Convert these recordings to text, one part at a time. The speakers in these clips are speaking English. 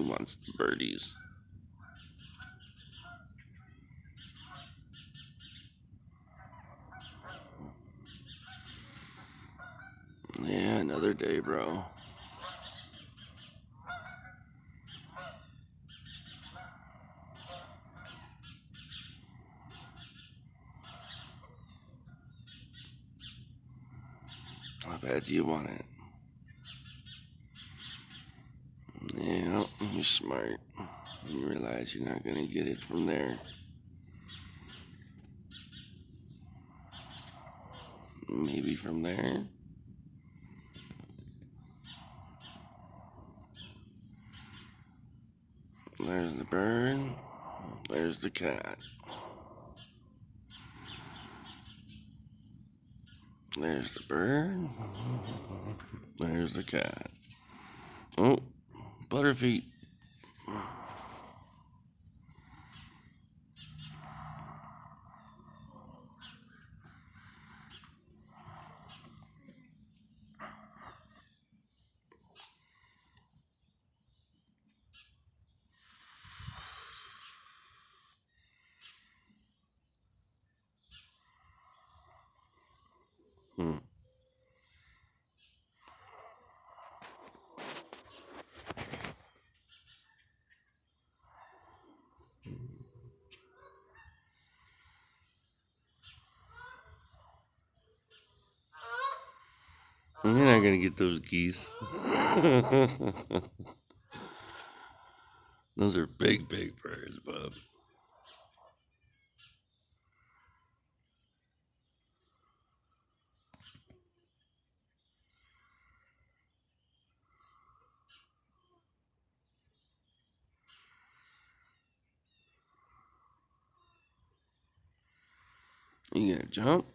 Who wants the birdies? Yeah, another day, bro. How bad do you want it? Yeah, you're smart. You realize you're not gonna get it from there. Maybe from there. There's the bird. There's the cat. There's the bird. There's the cat. Oh, Butterfeet. Hmm. You're not gonna get those geese. Those are big, big birds, bub. You gonna jump?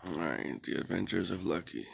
Alright, the adventures of Lucky.